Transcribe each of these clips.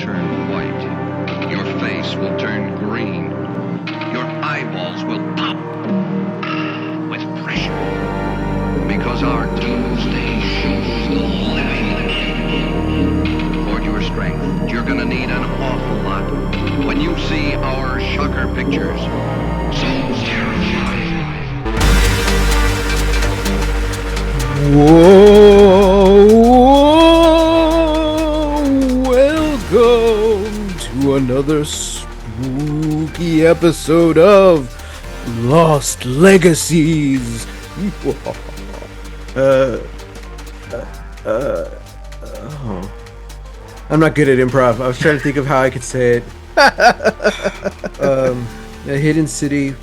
turn white. Your face will turn green. Your eyeballs will pop with pressure. Because our doomsday shows the living. For your strength, you're gonna need an awful lot. When you see our shocker pictures, so terrifying. Whoa, welcome to another spooky episode of Lost Legacies. I'm not good at improv. I was trying to think of how I could say it. A Hidden City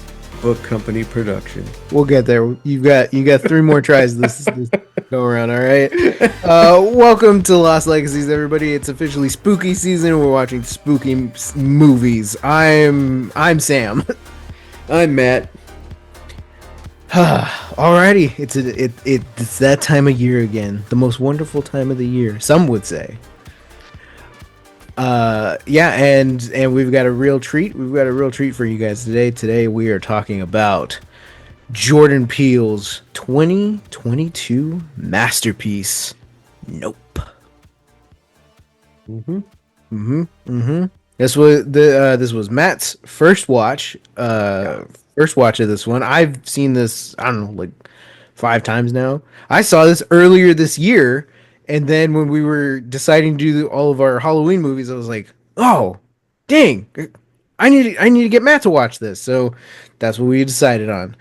Book Company production. We'll get there. You got 3 more tries this go around. All right. Welcome to Lost Legacies, everybody. It's officially spooky season. We're watching spooky movies. I'm Sam. I'm Matt. Alrighty, it's that time of year again. The most wonderful time of the year, some would say. Yeah, and we've got a real treat. We've got a real treat for you guys today. Today we are talking about Jordan Peele's 2022 masterpiece, Nope. This was Matt's first watch. First watch of this one. I've seen this, I don't know, like 5 times now. I saw this earlier this year, and then when we were deciding to do all of our Halloween movies, I was like, "Oh, dang! I need to get Matt to watch this." So that's what we decided on.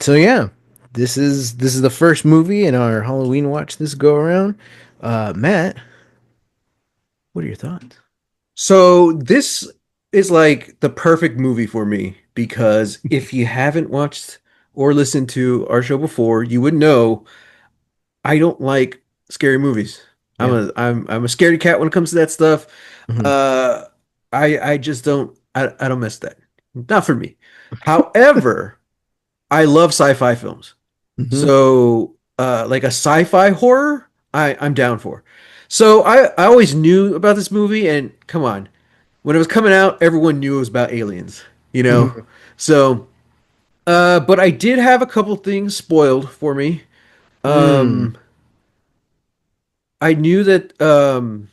So yeah, this is the first movie in our Halloween watch this go around. Matt, what are your thoughts? So this is like the perfect movie for me because if you haven't watched or listened to our show before, you would know I don't like scary movies. Yeah. I'm a scaredy cat when it comes to that stuff. Mhm. I just I don't miss that. Not for me. However, I love sci-fi films. Mhm. So like a sci-fi horror, I'm down for. So I always knew about this movie, and come on, when it was coming out, everyone knew it was about aliens, you know? Mhm. So but I did have a couple things spoiled for me. Mm. Um I knew that I'm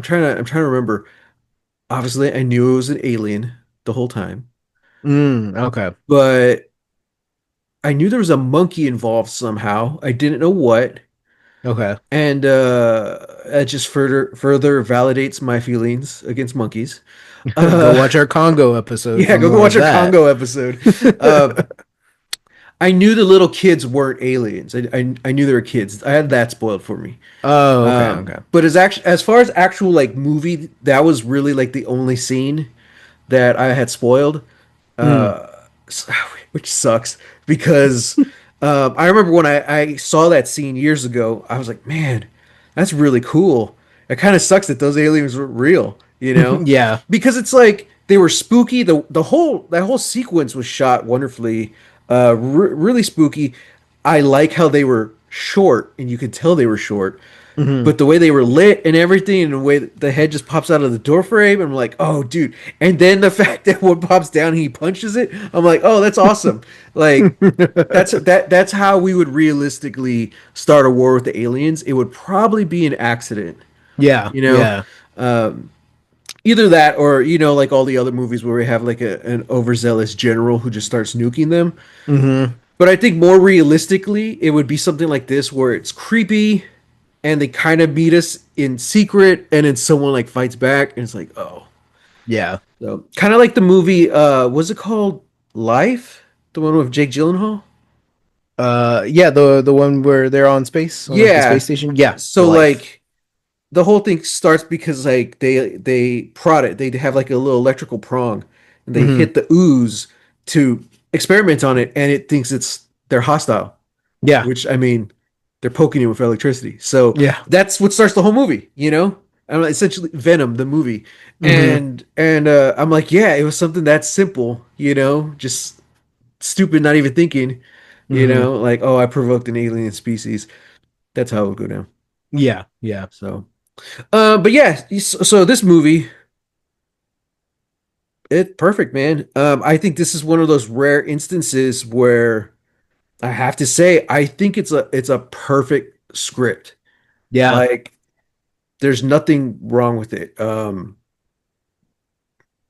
trying to remember. Obviously, I knew it was an alien the whole time, Okay. but I knew there was a monkey involved somehow. I didn't know what. Okay. And it just further validates my feelings against monkeys. Go Uh watch our Congo episode yeah, for go more watch of our that. Congo episode. Uh I knew the little kids weren't aliens. I knew they were kids. I had that spoiled for me. Oh, okay, okay. But as far as actual like movie, that was really like the only scene that I had spoiled, Mm. uh, which sucks because I remember when I saw that scene years ago, I was like, man, that's really cool. It kind of sucks that those aliens were real, you know, Yeah. because it's like they were spooky. That whole sequence was shot wonderfully, really spooky. I like how they were short, and you could tell they were short. Hmm. But the way they were lit and everything, and the way the head just pops out of the door frame, I'm like, oh, dude. And then the fact that one pops down and he punches it, I'm like, oh, that's awesome. Like, that's how we would realistically start a war with the aliens. It would probably be an accident, Yeah. you know. Yeah. Either that, or like all the other movies where we have like an overzealous general who just starts nuking them. Hmm. But I think more realistically, it would be something like this where it's creepy and they kind of meet us in secret and then someone like fights back and it's like, oh. Yeah. So kind of like the movie, was it called Life? The one with Jake Gyllenhaal? Yeah, the one where they're on space, on like the space Yeah. station. Yeah. So Life. like the whole thing starts because like they prod it. They have like a little electrical prong and they Hmm. hit the ooze to experiment on it and it thinks they're hostile. Yeah. Which I mean, they're poking you with electricity. So Yeah. that's what starts the whole movie, you know? Essentially Venom, the movie. Hmm. And I'm like, yeah, it was something that simple, just stupid, not even thinking, Hmm. like, oh, I provoked an alien species. That's how it would go down. Yeah. Yeah. So, But yeah, so this movie, it's perfect, man. I think this is one of those rare instances where I have to say, I think it's a perfect script. Yeah. Like, there's nothing wrong with it.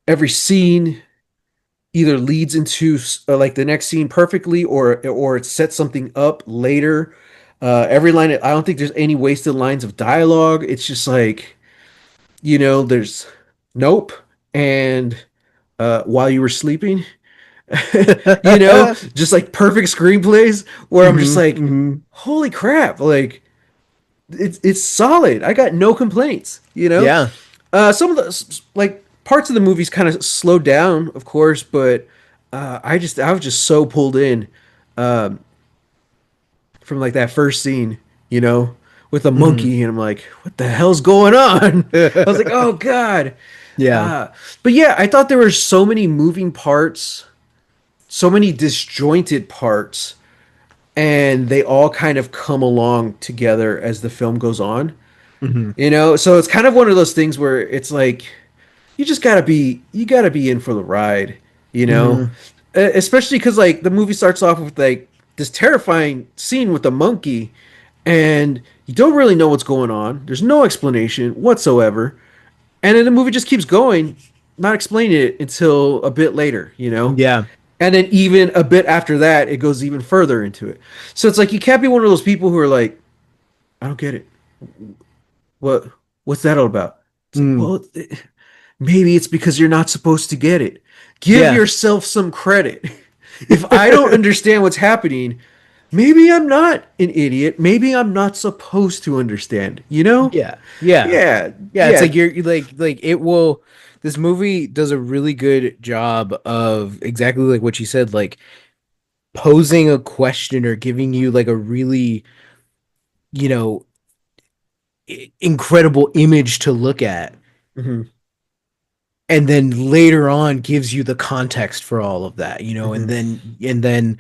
Every scene either leads into like the next scene perfectly, or it sets something up later. Every line, I don't think there's any wasted lines of dialogue. It's just like, there's nope, and while you were sleeping, just like perfect screenplays where I'm just Hmm. like, Hmm. holy crap, like it's solid. I got no complaints, Yeah. Some of the like parts of the movies kind of slowed down, of course, but I was just so pulled in from like that first scene, you know, with the Hmm. monkey, and I'm like, what the hell's going on? I was like, oh god. Yeah. Uh, but yeah, I thought there were so many moving parts, so many disjointed parts, and they all kind of come along together as the film goes on. Hmm. So it's kind of one of those things where it's like you gotta be in for the ride, you know, Hmm. especially because like the movie starts off with like this terrifying scene with the monkey, and you don't really know what's going on. There's no explanation whatsoever, and then the movie just keeps going, not explaining it until a bit later, Yeah. and then even a bit after that, it goes even further into it. So it's like you can't be one of those people who are like, I don't get it. What what's that all about? It's like, Mm. well, maybe it's because you're not supposed to get it. Give Yeah. yourself some credit. If I don't understand what's happening, maybe I'm not an idiot. Maybe I'm not supposed to understand, you know? Yeah. Yeah. Yeah, Yeah. It's yeah. like you're like it will. This movie does a really good job of exactly like what you said, like posing a question or giving you like a really, you know, incredible image to look at, Hmm. and then later on gives you the context for all of that, and Hmm. then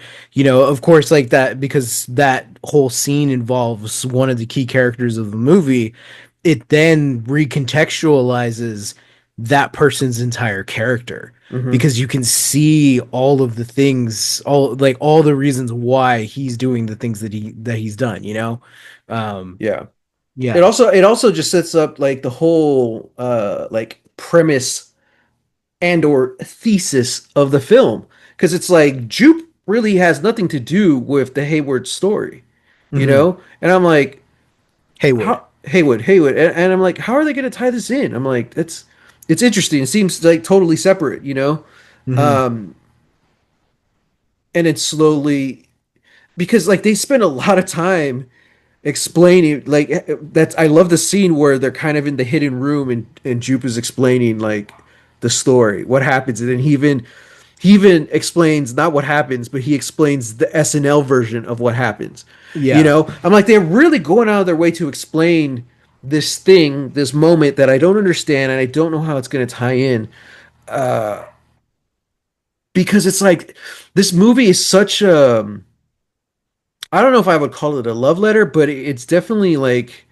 of course, like that, because that whole scene involves one of the key characters of the movie. It then recontextualizes that person's entire character, Hmm. because you can see all of the things, all the reasons why he's doing the things that he's done, um Yeah. It yeah. also it also just sets up like the whole like premise and or thesis of the film, because it's like Jupe really has nothing to do with the Hayward story, Hmm. and I'm like, Haywood. how Haywood, and I'm like, how are they going to tie this in? I'm like, it's interesting. It seems like totally separate, Hmm. um, and it's slowly, because like they spend a lot of time explaining, like that's I love the scene where they're kind of in the hidden room, and Jupe is explaining like the story, what happens, and then he even explains not what happens, but he explains the SNL version of what happens. Yeah. I'm like, they're really going out of their way to explain this thing, this moment that I don't understand, and I don't know how it's going to tie in. Because it's like this movie is such a, I don't know if I would call it a love letter, but it's definitely like,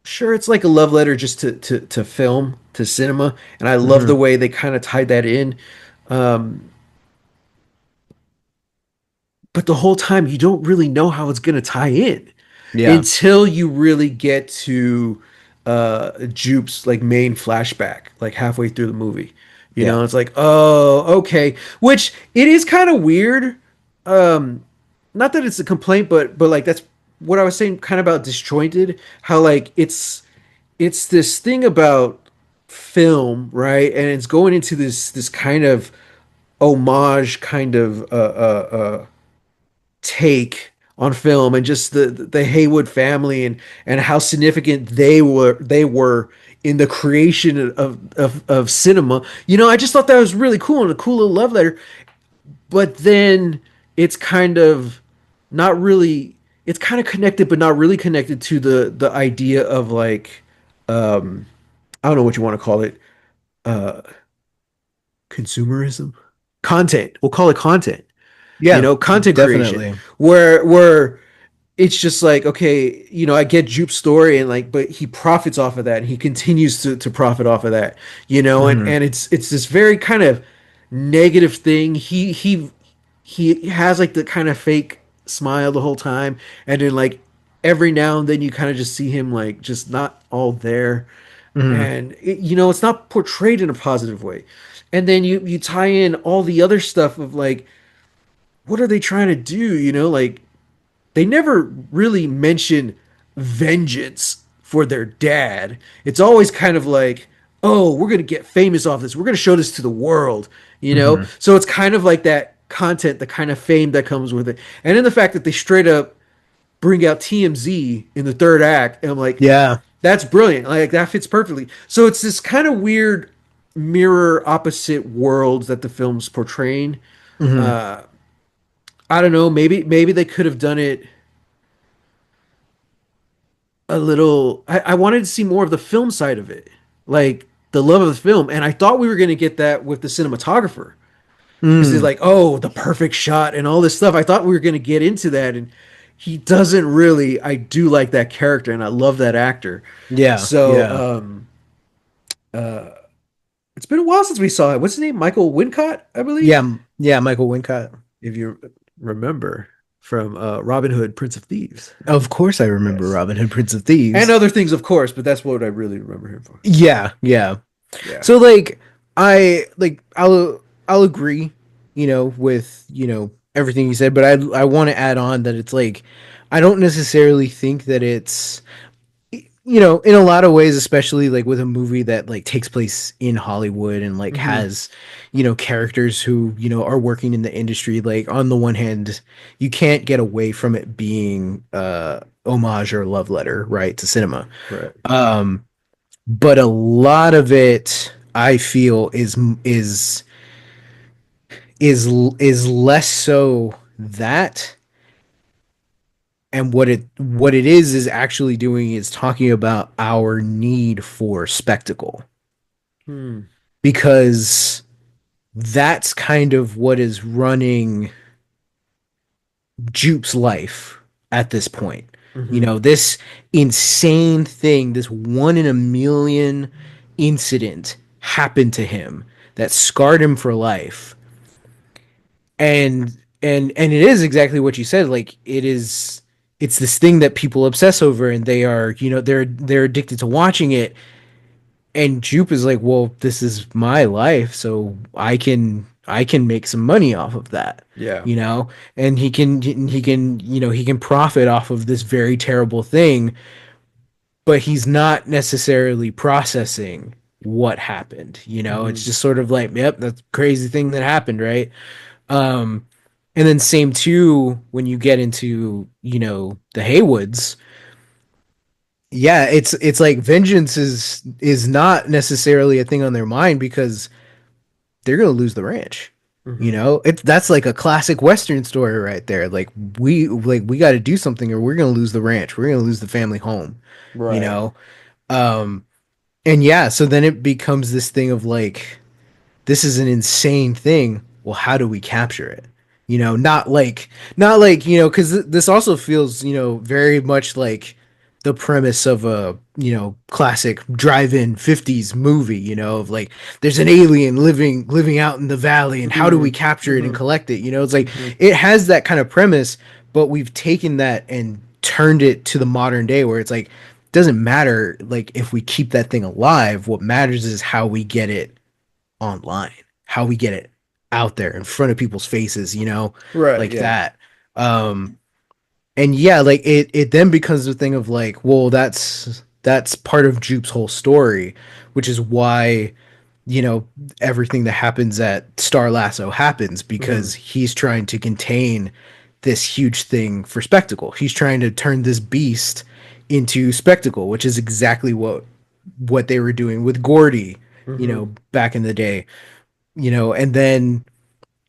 sure, it's like a love letter just to film, to cinema, and I love the Hmm. way they kind of tied that in. Um, but the whole time you don't really know how it's going to tie in Yeah. until you really get to Jupe's like main flashback, like halfway through the movie. Yeah. It's like, oh, okay. Which it is kind of weird. Um, Not that it's a complaint, but like that's what I was saying kind of about disjointed, how like it's this thing about film, right? And it's going into this kind of homage kind of take on film, and just the Haywood family, and how significant they were in the creation of cinema. I just thought that was really cool and a cool little love letter. But then it's kind of not really, it's kind of connected but not really connected to the idea of like, I don't know what you want to call it, uh consumerism, content. We'll call it content, Yeah. content creation, Definitely. where it's just like, okay, I get Jupe's story and like, but he profits off of that and he continues to profit off of that, Hmm. and it's this very kind of negative thing. He has like the kind of fake smile the whole time, and then like every now and then you kind of just see him like just not all there, Hmm. and it's not portrayed in a positive way. And then you tie in all the other stuff of like, what are they trying to do? Like they never really mention vengeance for their dad. It's always kind of like, oh, we're going to get famous off this. We're going to show this to the world. Hmm. So it's kind of like that content, the kind of fame that comes with it. And then the fact that they straight up bring out TMZ in the third act, and I'm like, Yeah. that's brilliant. Like that fits perfectly. So it's this kind of weird mirror opposite worlds that the film's portraying. Hmm. I don't know. Maybe they could have done it a little. I wanted to see more of the film side of it, like the love of the film, and I thought we were going to get that with the cinematographer because he's Mm. like, oh, the perfect shot and all this stuff. I thought we were going to get into that, and he doesn't really. I do like that character, and I love that actor. Yeah. So, Yeah. it's been a while since we saw it. What's his name? Michael Wincott, I Yeah. believe, Yeah. Michael Wincott. if you remember from Robin Hood, Prince of Thieves. Of course, I remember Yes, Robin Hood, Prince of and Thieves. other things, of course, but that's what I really remember him for. Yeah. Yeah. Yeah. So like I'll agree, with, everything you said, but I want to add on that it's like I don't necessarily think that it's in a lot of ways, especially like with a movie that like takes place in Hollywood and like Hmm. has, characters who, are working in the industry, like on the one hand, you can't get away from it being homage or love letter, right, to cinema. Right. Um but a lot of it I feel is less so that, and what it is actually doing is talking about our need for spectacle, Hmm. because that's kind of what is running Jupe's life at this point. Hmm. This insane thing, this one in a million incident happened to him that scarred him for life. And it is exactly what you said. Like it's this thing that people obsess over, and they are, they're addicted to watching it. And Jupe is like, well, this is my life, so I can make some money off of that, Yeah. and he can profit off of this very terrible thing, but he's not necessarily processing what happened. It's Hmm. just sort of like, yep, that's a crazy thing that happened, right? Um, and then same too when you get into, the Haywoods. Yeah, it's like vengeance is not necessarily a thing on their mind because they're gonna lose the ranch. Hmm. That's like a classic Western story right there. Like we got to do something or we're gonna lose the ranch. We're gonna lose the family home. You Right. know, um, and yeah, so then it becomes this thing of like, this is an insane thing. Well, how do we capture it? Not like, because this also feels, very much like the premise of a, classic drive-in 50s movie, of like there's an alien living out in the valley, and how do we Hmm. capture it and Hmm. collect it? It's like Hmm. it has that kind of premise, but we've taken that and turned it to the modern day where it's like doesn't matter like if we keep that thing alive. What matters is how we get it online, how we get it out there in front of people's faces, Right. like Yeah. that. Um, and yeah, like it then becomes a thing of like, well, that's part of Jupe's whole story, which is why, you know, everything that happens at Star Lasso happens Hmm. because he's trying to contain this huge thing for spectacle. He's trying to turn this beast into spectacle, which is exactly what they were doing with Gordy, Hmm. back in the day, and then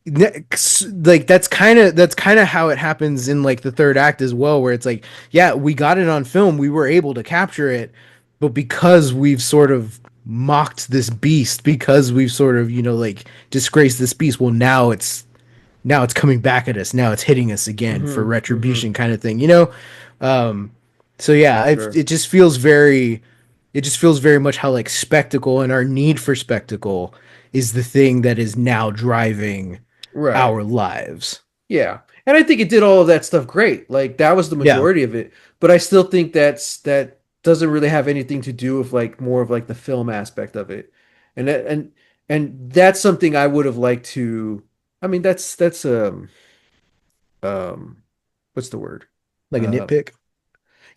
like that's kind of how it happens in like the third act as well, where it's like, yeah, we got it on film, we were able to capture it, but because we've sort of mocked this beast, because we've sort of like disgraced this beast, well, now now it's coming back at us. Now it's hitting us again for Mm-hmm. Mm-hmm. retribution kind of thing, you know? Um, so For yeah, sure. it just feels very much how like spectacle and our need for spectacle is the thing that is now driving Right. our lives. Yeah. And I think it did all of that stuff great. Like that was the Yeah. majority of it. But I still think that doesn't really have anything to do with like more of like the film aspect of it. And that, and that's something I would have liked to I mean that's um what's the word? Like a Uh nitpick.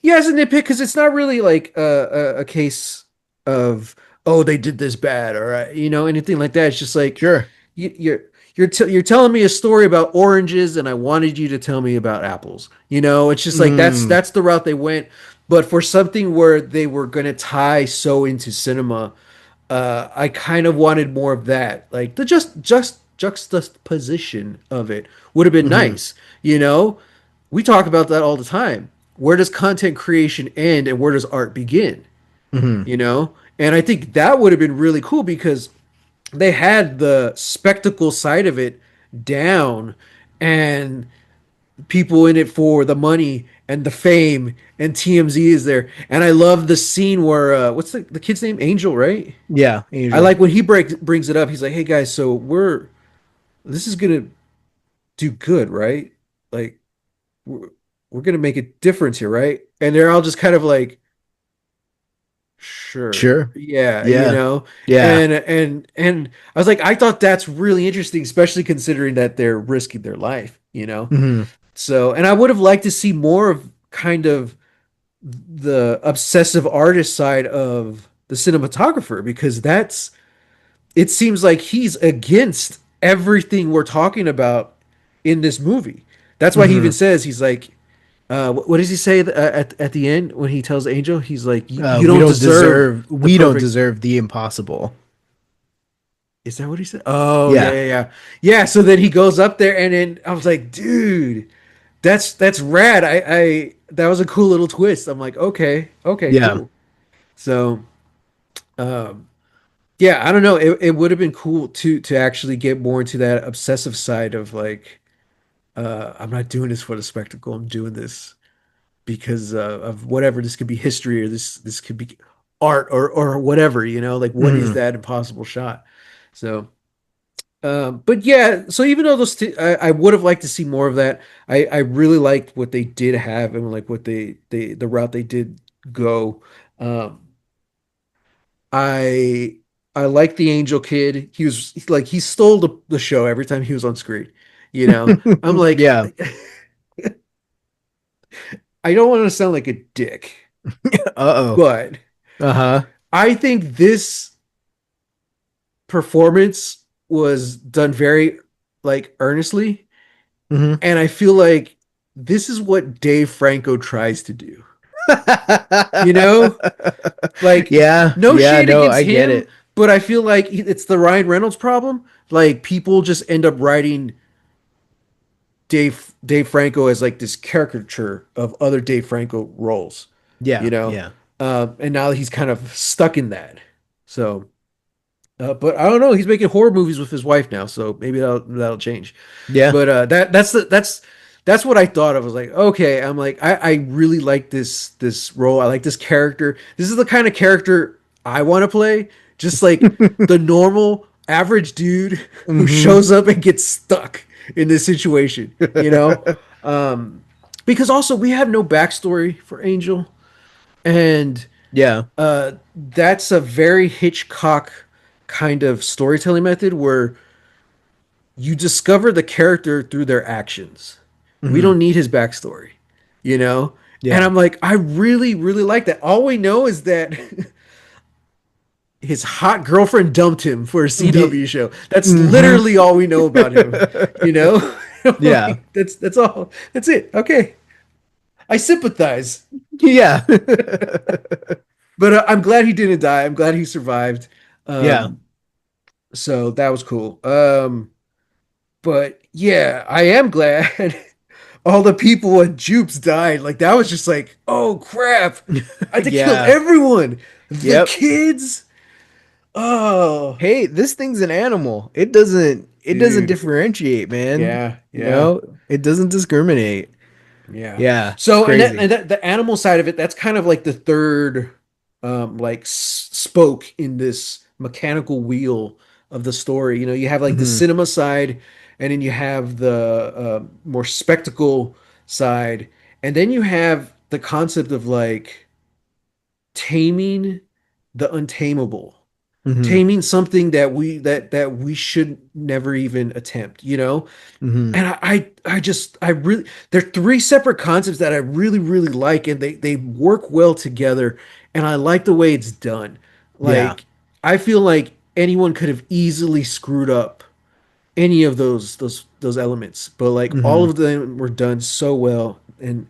yeah, it's a nitpick because it's not really like a case of oh they did this bad or you know anything like that. It's just like Sure. you're you're telling me a story about oranges and I wanted you to tell me about apples. You know, it's just like Mm, that's the route they went. But for something where they were gonna tie so into cinema, I kind of wanted more of that. Like the just juxtaposition of it would have been hmm nice. You know, we talk about that all the time. Where does content creation end and where does art begin? hmm You know, and I think that would have been really cool because they had the spectacle side of it down and people in it for the money and the fame and TMZ is there. And I love the scene where what's the kid's name? Angel, right? Yeah, I Angel. like when he brings it up. He's like, "Hey guys, so this is gonna do good, right? Like we're, we're gonna make a difference here, right?" And they're all just kind of like, "Sure, Sure. yeah, you Yeah. know." Yeah. And I was like, I thought that's really interesting, especially considering that they're risking their life, you know. hmm So, and I would have liked to see more of kind of the obsessive artist side of the cinematographer because that's it seems like he's against everything we're talking about in this movie. That's why he even hmm says he's like what does he say at the end when he tells Angel he's like you we don't don't deserve deserve the we don't perfect deserve the impossible. is that what he said? Oh yeah, Yeah. yeah, yeah. Yeah, so then he goes up there and then I was like, dude, that's rad. I that was a cool little twist. I'm like, okay, okay, Yeah. cool. So, um, yeah, I don't know. It would have been cool to actually get more into that obsessive side of like, I'm not doing this for the spectacle. I'm doing this because of whatever. This could be history or this could be art or whatever. You know, like what is hmm that impossible shot? So. But yeah, so even though I would have liked to see more of that. I really liked what they did have and like what they the route they did go. Um, I I like the Angel Kid. Like he stole the show every time he was on screen. You know, I'm like, yeah. I don't want to sound like a dick, Uh-oh. but Uh-huh. I think this performance was done very like earnestly. hmm And I feel like this is what Dave Franco tries to do. You know, like Yeah. no Yeah, shade no, against I get him, it. but I feel like it's the Ryan Reynolds problem. Like people just end up writing Dave Franco as like this caricature of other Dave Franco roles, you Yeah. know, Yeah. and now he's kind of stuck in that. So but I don't know. He's making horror movies with his wife now, so maybe that'll change. Yeah. But that's what I thought of. I was like, okay. I'm like, I really like this role. I like this character. This is the kind of character I want to play. Just like the normal average dude who hmm shows up and gets stuck in this situation. You know, um, because also we have no backstory for Angel, and Yeah. that's a very Hitchcock kind of storytelling method where you discover the character through their actions. We hmm don't need his backstory, you know? And Yeah. I'm like, I really, really like that. All we know is that his hot girlfriend dumped him for a CW show. That's hmm literally all we know about him, you know? yeah. Like, that's all. That's it. Okay. I sympathize. Yeah. But I'm glad he didn't die. I'm glad he survived. yeah. Um, so that was cool. But yeah, I am glad all the people at Jupes died. Like that was just like, oh crap. I had to kill yeah. everyone. The Yep. kids. Oh. Hey, this thing's an animal. It doesn't it doesn't dude. differentiate, man. Yeah, You yeah. know, it doesn't discriminate. Yeah. Yeah, it's So crazy. and that the animal side of it, that's kind of like the third like spoke in this mechanical wheel of the story. You know, you have like the Hmm. cinema side, and then you have the more spectacle side, and then you have the concept of like taming the untamable, Hmm. taming something that we should never even attempt, you know? Hmm. And I just I really they're three separate concepts that I really really like, and they work well together, and I like the way it's done. Yeah. Like I feel like anyone could have easily screwed up any of those elements, but like all Hmm. of them were done so well, and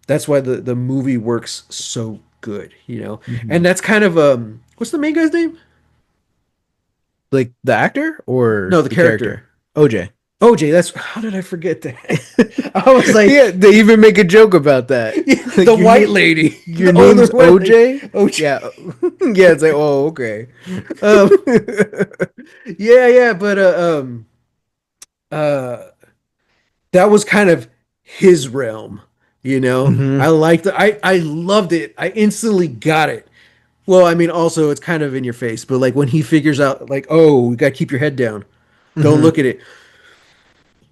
that's why the movie works so good, you know. Hmm. And that's kind of what's the main guy's name? Like the actor or No, the the character? character. OJ. OJ, that's how did I forget that? I was like, Yeah, they even make a joke about that. the Like white lady, your the older name's white lady. OJ? OJ. Yeah. Yeah, it's like, oh, okay. Um, yeah, yeah, but uh, that was kind of his realm, you know. Hmm. I liked it. I loved it. I instantly got it. Well, I mean, also it's kind of in your face, but like when he figures out, like, oh, you gotta keep your head down, don't Hmm. look at it.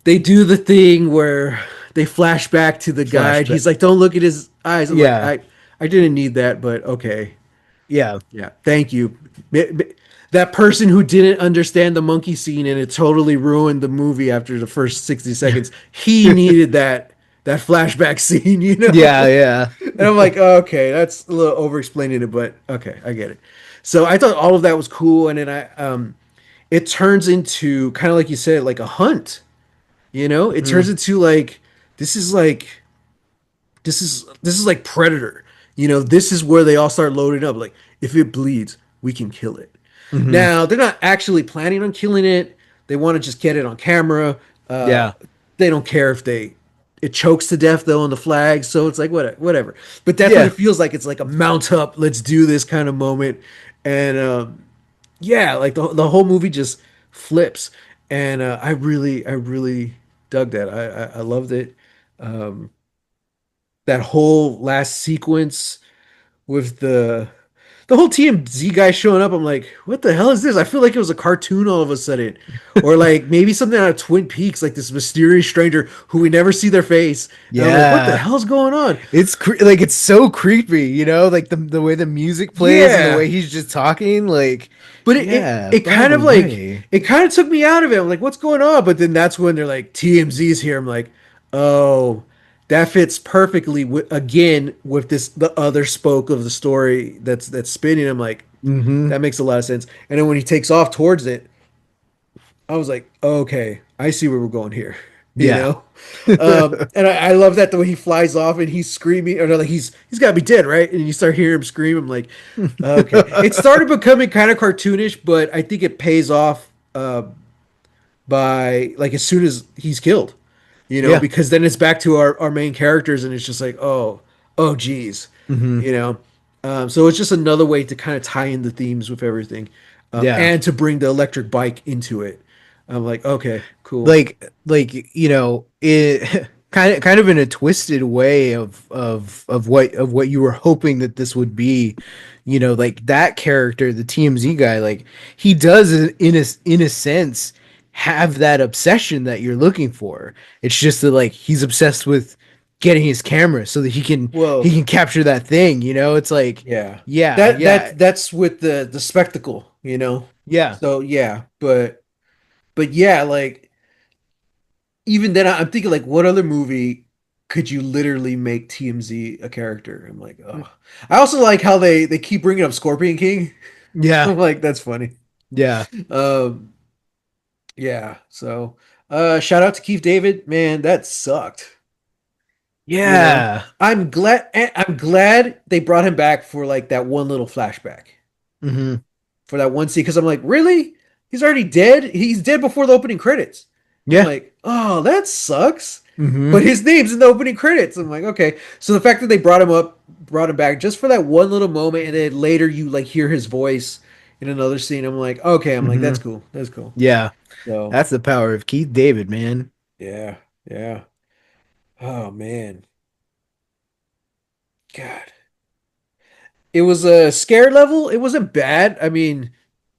They do the thing where they flash back to the guide. Flashback. He's like, don't look at his eyes. I'm like, Yeah. I didn't need that, but okay. Yeah. Yeah, thank you. That person who didn't understand the monkey scene and it totally ruined the movie after the first 60 seconds, he needed that flashback scene, you Yeah, know? yeah. And I'm like, okay, that's a little over explaining it, but okay, I get it. So I thought all of that was cool, and then it turns into kind of like you said, like a hunt, you know? It turns Hmm. into this is like this is like Predator. You know, this is where they all start loading up. Like, if it bleeds, we can kill it. Hmm. Now, they're not actually planning on killing it. They want to just get it on camera. Yeah. They don't care if it chokes to death though on the flag. So it's like whatever. But that's what Yeah. it feels like. It's like a mount up, let's do this kind of moment. And yeah, like the whole movie just flips. And I really dug that. I loved it. Um, that whole last sequence with the whole TMZ guy showing up, I'm like, what the hell is this? I feel like it was a cartoon all of a sudden. Or like maybe something out of Twin Peaks, like this mysterious stranger who we never see their face. And I'm like, what the Yeah. hell's going on? Like it's so creepy, you know, like the way the music plays and the Yeah. way he's just talking, like But yeah, it by kind the of like way. it kind of took me out of it. I'm like, what's going on? But then that's when they're like TMZ's here. I'm like, oh, that fits perfectly with again with this the other spoke of the story that's spinning. I'm like, Hmm. that makes a lot of sense. And then when he takes off towards it, I was like, okay, I see where we're going here. You Yeah. know? And I love that the way he flies off and he's screaming, or no, like he's got to be dead, right? And you start hearing him scream. I'm like, okay. It started becoming kind of cartoonish, but I think it pays off by like as soon as he's killed, you know, Yeah. because then it's back to our main characters and it's just like, oh, geez, Hmm. you know. So it's just another way to kind of tie in the themes with everything, Yeah. and to bring the electric bike into it. I'm like, okay, cool. Like you know, it kind of in a twisted way of what you were hoping that this would be. You know, like that character, the TMZ guy, like he does in a sense have that obsession that you're looking for. It's just that like he's obsessed with getting his camera so that he Well, can capture that thing, you know? It's like yeah, yeah, that yeah, that's with the spectacle, you know. yeah. So yeah, but yeah, like even then, I'm thinking like, what other movie could you literally make TMZ a character? I'm like, oh. I also like how they keep bringing up Scorpion King. Yeah. I'm like, that's funny. Yeah. Um, yeah. So, shout out to Keith David, man. That sucked. You know, Yeah. I'm glad they brought him back for like that one little flashback Hmm. for that one scene because I'm like, really? He's already dead. He's dead before the opening credits. I'm Yeah. like, oh, that sucks. Hmm. But his name's in the opening credits. I'm like, okay. So the fact that they brought him back just for that one little moment, and then later you like hear his voice in another scene. I'm like, okay. I'm like, Hmm. that's cool. That's cool. Yeah. So That's the power of Keith David, man. yeah, yeah. Oh man, God. It was a scare level. It wasn't bad. I mean,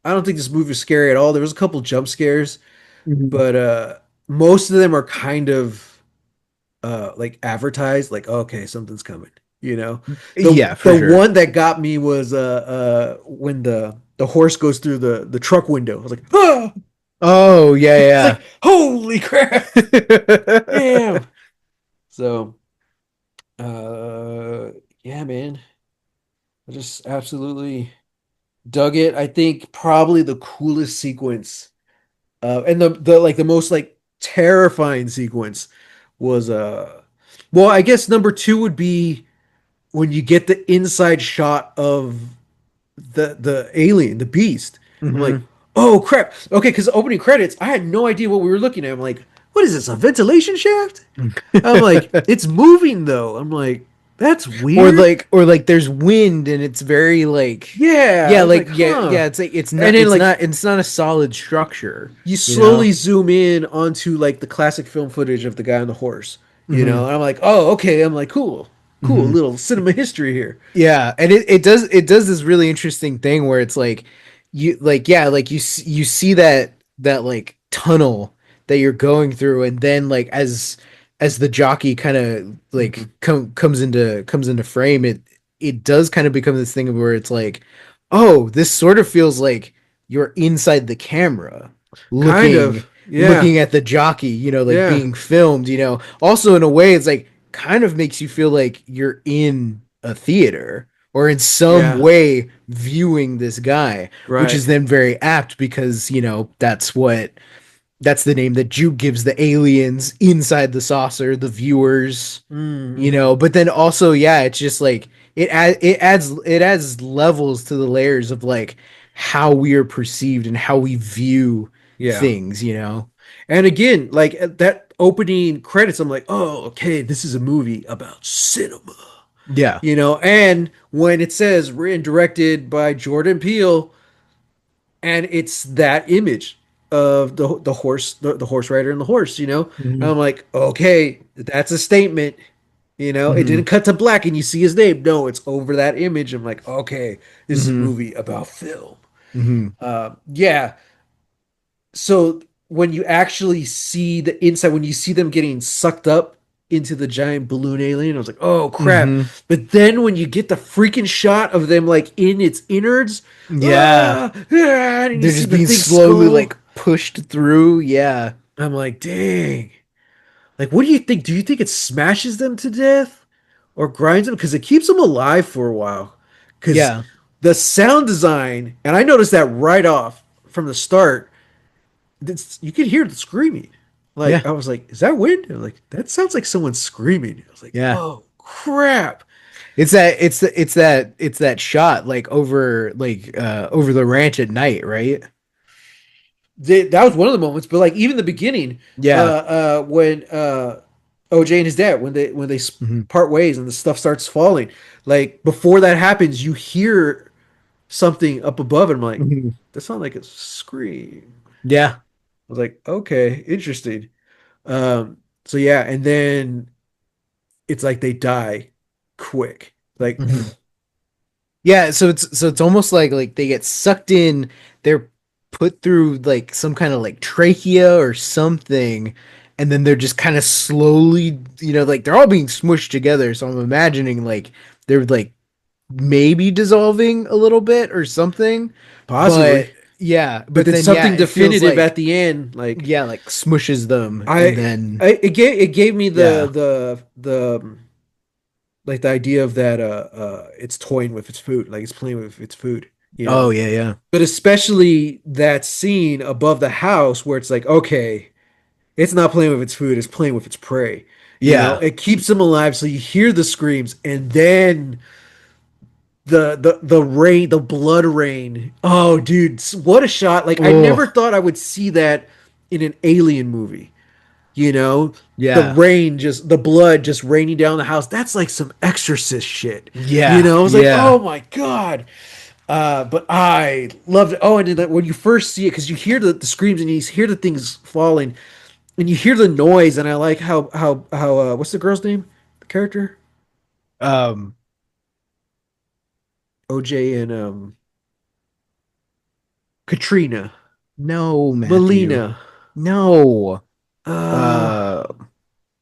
I don't think this movie was scary at all. There was a couple jump scares, Mhm. but most of them are kind of like advertised, like okay, something's coming. You know, Yeah, for the sure. one that got me was when the horse goes through the truck window. I was like, oh, Oh, it's yeah, like holy crap, yeah. damn. So, uh, yeah, man, I just absolutely dug it. I think probably the coolest sequence, and the like the most like terrifying sequence was well, I guess number two would be when you get the inside shot of the alien, the beast. I'm like, Hmm. oh crap. Okay, because opening credits, I had no idea what we were looking at. I'm like, what is this? A ventilation shaft? I'm like, it's moving though. I'm like, that's weird. Or like there's wind and it's very like Yeah, I yeah, was like like, huh. it's like And then like it's not a solid structure, you you know? slowly zoom in onto like the classic film footage of the guy on the horse, Hmm. and I'm like, oh, okay. I'm like, cool, cool, Hmm. little cinema history here. Yeah, and it does this really interesting thing where it's like you like yeah, like you see that like tunnel that you're going through, and then like as the jockey kind of like Mhm. comes into frame, it does kind of become this thing where it's like, oh, this sort of feels like you're inside the camera Kind of, yeah, looking at the jockey, like yeah, being filmed, Also in a way it's like kind of makes you feel like you're in a theater or in some yeah, way viewing this guy, which right. is then very apt because, that's the name that Juke gives the aliens inside the saucer, the viewers, Mm-hmm. but then also, yeah, it's just like it adds levels to the layers of like how we are perceived and how we view Yeah. things. And again, like at that opening credits, I'm like, oh, okay, this is a movie about cinema. Yeah. And when it says written directed by Jordan Peele, and it's that image of the horse, the horse rider and the horse, and Hmm. I'm like, okay, that's a statement. It Hmm. didn't cut to black and you see his name. No, it's over that image. I'm like, okay, this is a Hmm. movie about film. Hmm. Yeah. So when you actually see the inside, when you see them getting sucked up into the giant balloon alien, I was like, oh crap. Hmm. But then when you get the freaking shot of them like in its innards, Yeah. and you They're see just the being big slowly skull, like pushed through. Yeah. I'm like, dang. Like, what do you think? Do you think it smashes them to death or grinds them? Because it keeps them alive for a while. Because Yeah. the sound design, and I noticed that right off from the start, you could hear the screaming. Like, Yeah. I was like, is that wind? I was like, that sounds like someone screaming. I was like, Yeah. oh, crap. It's that shot like over the ranch at night, right? That was one of the moments, but like, even the beginning, Yeah. when OJ and his dad, when they Hmm. part ways and the stuff starts falling, like, before that happens, you hear something up above, and I'm like, Hmm. that sounds like a scream. Yeah. I was like, okay, interesting. So yeah, and then it's like they die quick. Like, Hmm. Yeah, so it's almost like they get sucked in, they're put through like some kind of like trachea or something, and then they're just kind of slowly, like they're all being smushed together. So I'm imagining like they're like maybe dissolving a little bit or something. possibly, But yeah, but but then then yeah, something it feels definitive like at the end, like yeah, like smushes them and I, then it gave me yeah. the like the idea of that it's toying with its food, like it's playing with its food, Oh yeah, yeah. But especially that scene above the house where it's like, okay, it's not playing with its food, it's playing with its prey. Yeah. It keeps them alive, so you hear the screams, and then the rain, the blood rain. Oh, dude, what a shot! Like, I never Oh, thought I would see that in an alien movie. You know, the yeah. rain, just the blood just raining down the house. That's like some exorcist shit. Yeah. I was like, Yeah. oh my god. But I loved it. Oh, and then when you first see it, because you hear the screams and you hear the things falling, and you hear the noise, and I like how what's the girl's name? The character? Um, OJ and Katrina, no, Matthew. Melina, No. uh, Uh,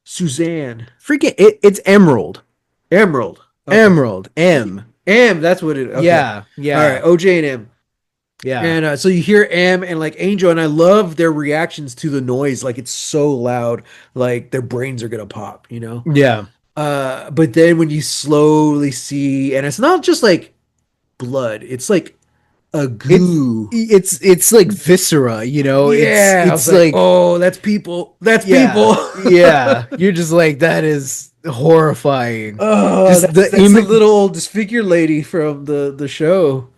Suzanne, it's Emerald. Emerald. Okay, Emerald. M. M. That's what it. Okay, Yeah, all right. yeah, OJ and M. yeah, And so you hear M and like Angel, and I love their reactions to the noise. Like it's so loud, like their brains are gonna pop, you know? yeah. But then when you slowly see, and it's not just like blood, it's like a It's goo. it's like viscera, you know. Yeah, I was It's like, like oh, that's people. That's yeah, people. yeah. You're just like that is horrifying. Oh, Just the that's the image, little old disfigured lady from the show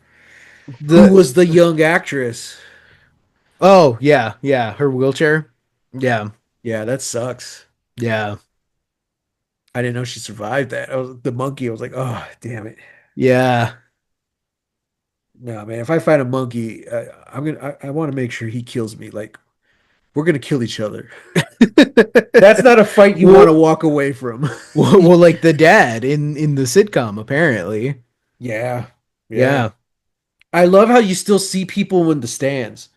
who the was the young actress. oh yeah, yeah. Her wheelchair. Yeah, Yeah, that sucks. yeah, I didn't know she survived that. The monkey. I was like, oh, damn it. yeah. No, man. If I find a monkey, I want to make sure he kills me. Like we're gonna kill each other. That's not a fight you want to well, walk away from. well, like the dad in the sitcom, apparently. Yeah, yeah. Yeah, I love how you still see people in the stands.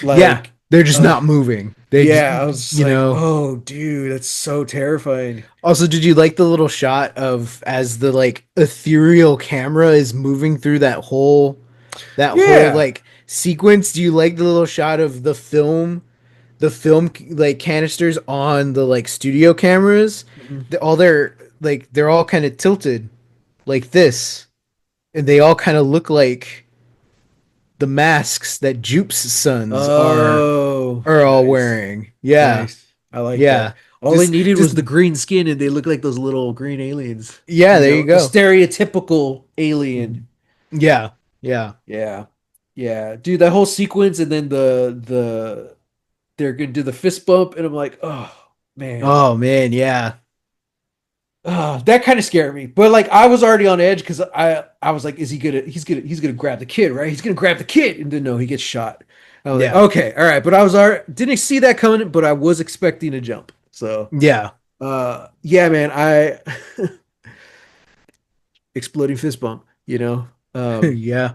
yeah. Like, They're just uh, not moving. They just, yeah. I was just you like, know. oh, dude, that's so terrifying. Also, did you like the little shot of as the like ethereal camera is moving through that whole Yeah. like sequence? Do you like the little shot of the film like canisters on the like studio cameras? Mhm. All they're all kind of tilted like this, and they all kind of look like the masks that Jupe's sons are Oh, are all nice. wearing. Yeah, Nice. I like that. yeah. All they needed Just was the green skin and they look like those little green aliens. yeah. You There you know, the go. stereotypical alien. Mhm. Yeah, yeah. Yeah. Yeah. Dude, that whole sequence and then they're gonna do the fist bump and I'm like, oh man. Oh man, yeah. That kind of scared me. But like I was already on edge because I was like, is he gonna he's gonna grab the kid, right? He's gonna grab the kid. And then no, he gets shot. I was like, Yeah. okay, all right. But I was already didn't see that coming, but I was expecting a jump. So Yeah. yeah, man, I exploding fist bump, you know. Yeah.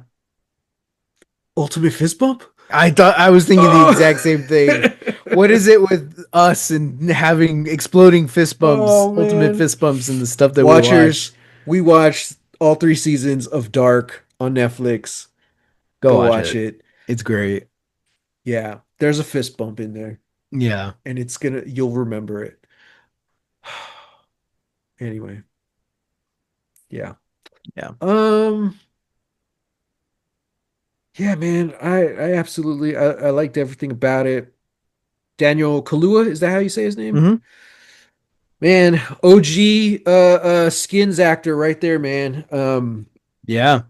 Ultimate fist bump? I was thinking the Oh, exact same thing. What is it with us and having exploding fist bumps, oh ultimate man. fist bumps and the stuff that we watch? Watchers, we watched all three seasons of Dark on Netflix. Go Go watch watch it. it. It's great. Yeah, there's a fist bump in there, Yeah. and you'll remember it. Anyway, yeah. Yeah. Um, yeah, man, I absolutely I liked everything about it. Daniel Kaluuya, is that how you say his name? Hmm. Man, OG Skins actor right there, man. Yeah.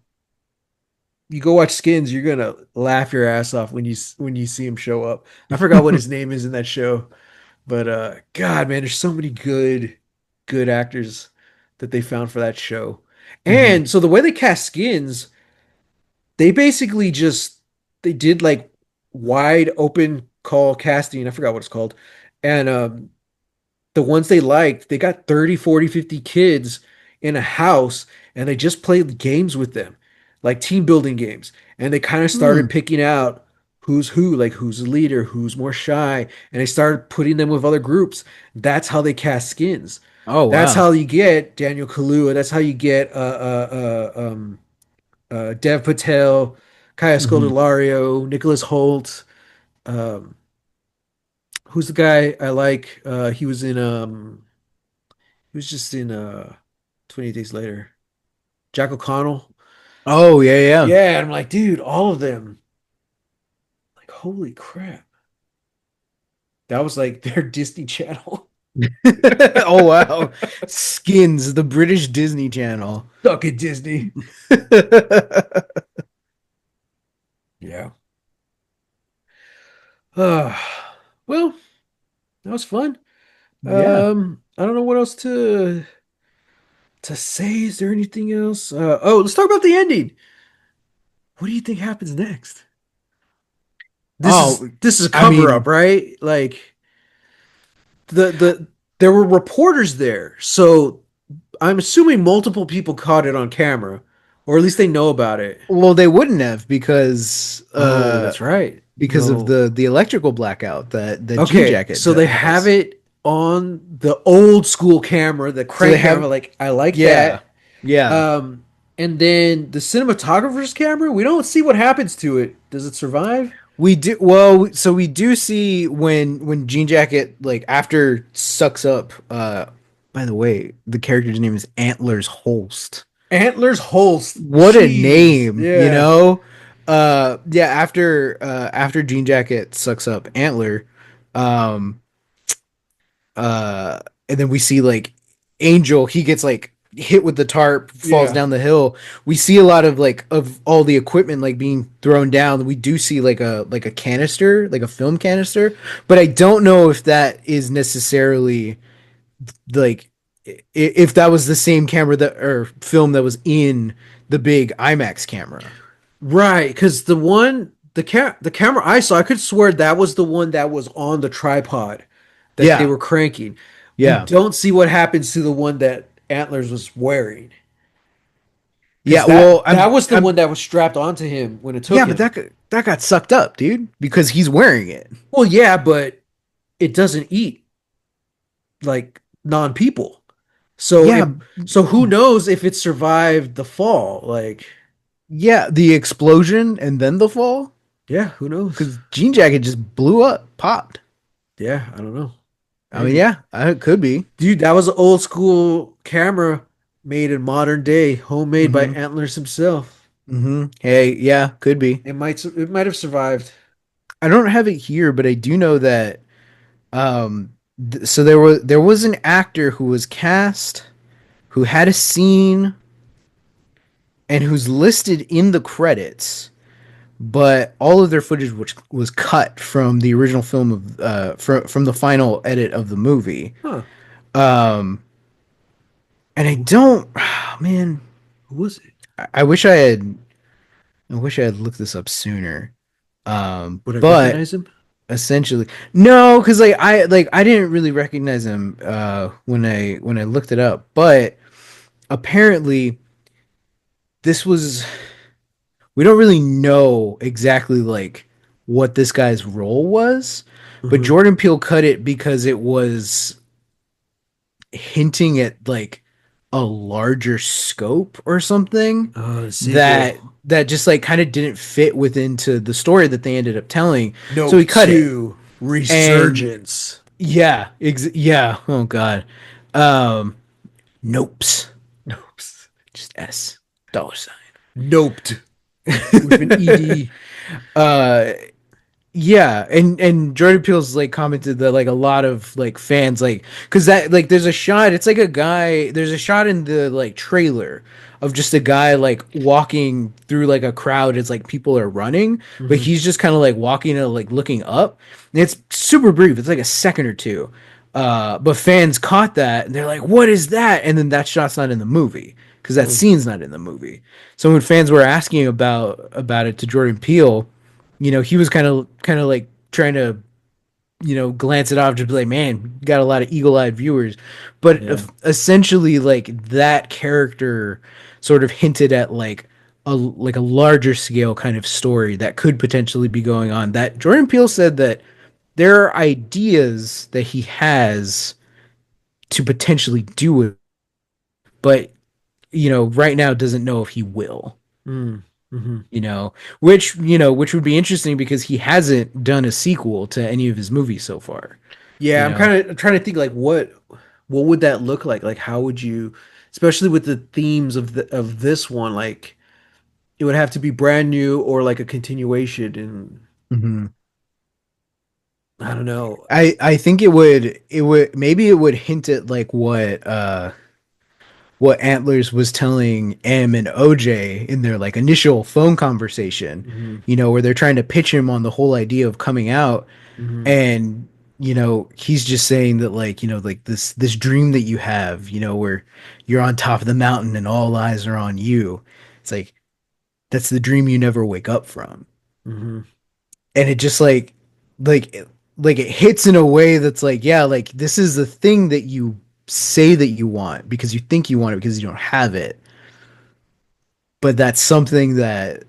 You go watch Skins, you're gonna laugh your ass off when you see him show up. I forgot what his name is in that show, but God, man, there's so many good actors that they found for that show. Hmm. And so the way they cast Skins, they basically just they did like wide open call casting. I forgot what it's called. And the ones they liked, they got 30, 40, 50 kids in a house and they just played games with them, like team building games. And they kind of started Hmm. picking out who's who, like who's the leader, who's more shy, and they started putting them with other groups. That's how they cast skins. Oh That's wow. how you get Daniel Kaluuya. That's how you get Dev Patel, Kaya Hmm. Scodelario, Nicholas Holt. Um, who's the guy I like? He was just in 28 Days Later. Jack O'Connell. Oh yeah, yeah. Yeah, and I'm like, dude, all of them. Like, holy crap. That was like their Disney Channel. Oh wow. Skins, the British Disney Channel. Suck it, Disney. Yeah. Uh, well, that was fun. Yeah. I don't know what else to say. Is there anything else? Oh, let's talk about the ending. What do you think happens next? This is Oh, this is a I cover up, mean, right? Like the there were reporters there, so I'm assuming multiple people caught it on camera, or at least they know about it. well, they wouldn't have Oh, that's right. because of No. the electrical blackout that Jean Okay, Jacket so they have has. it on the old school camera, the So they crank have, camera. Like I like yeah, that. yeah. Um, and then the cinematographer's camera, we don't see what happens to it. Does it survive? We do well, so we do see when Jean Jacket like after sucks up. By the way, the character's name is Antlers Holst. Antlers Holst. What a Jeez. name, you Yeah. know? Yeah, after Jean Jacket sucks up Antler, um, and then we see like Angel, he gets like hit with the tarp, falls Yeah. down the hill. We see a lot of like of all the equipment like being thrown down. We do see like a canister, like a film canister, but I don't know if that is necessarily like if that was the same camera that or film that was in the big IMAX camera. Right, because the camera I saw, I could swear that was the one that was on the tripod that they Yeah, were cranking. We yeah, don't see what happens to the one that Antlers was wearing. Because yeah. Well, that was the I'm one that was strapped onto him when it yeah, took but him. that got sucked up, dude, because he's wearing it. Well, yeah, but it doesn't eat like non-people. So Yeah, if so who knows if it survived the fall? Like, yeah, the explosion and then the fall. yeah, who knows? Because Jean Jacket just blew up, popped. Yeah, I don't know. I mean, Maybe. yeah, it could be. Dude, that was an old school camera made in modern day, homemade by Mm-hmm. Antlers himself. Mm-hmm. Hey, yeah, could be. It might have survived. I don't have it here, but I do know that. So there was an actor who was cast, who had a scene, and who's listed in the credits, but all of their footage which was cut from the original film of from the final edit of the movie. Huh. Um, and I Who, don't, oh, man, who was it? I wish I had. I wish I had looked this up sooner. Would I But recognize him? essentially, no, because I didn't really recognize him when I looked it up. But apparently, this was we don't really know exactly like what this guy's role was, but Hmm. Jordan Peele cut it because it was hinting at like a larger scope or something Oh, the that sequel. that just like kind of didn't fit within to the story that they ended up telling. So he Nope cut it. 2. And Resurgence. yeah, yeah, oh god. Um Nopes. Nope. Just S dollar sign. Noped. With an ED. Uh Yeah, and Jordan Peele's like commented that like a lot of like fans like because that like there's a shot. It's like a guy. There's a shot in the like trailer of just a guy like walking through like a crowd. It's like people are running, but Hmm. he's just kind of like walking and like looking up. And it's super brief. It's like a second or two. But fans caught that and they're like, "What is that?" And then that shot's not in the movie because that scene's not in the movie. So when fans were asking about it to Jordan Peele, he was kind of like trying to, glance it off, just be like, man, you got a lot of eagle-eyed viewers. But Yeah. essentially, like that character sort of hinted at like a larger scale kind of story that could potentially be going on. That Jordan Peele said that there are ideas that he has to potentially do it, but right now doesn't know if he will. Mm-hmm. Which would be interesting because he hasn't done a sequel to any of his movies so far. Yeah, You I'm know, kind of trying to think like what would that look like? Like how would you, especially with the themes of this one, like it would have to be brand new or like a continuation, and hmm I don't know. I think it would maybe it would hint at like what Antlers was telling M and OJ in their like initial phone conversation, Hmm. where they're trying to pitch him on the whole idea of coming out. Hmm. And he's just saying that like like this dream that you have, where you're on top of the mountain and all eyes are on you. It's like that's the dream you never wake up from. Hmm. And it just like like it hits in a way that's like, yeah, like this is the thing that you say that you want because you think you want it because you don't have it. But that's something that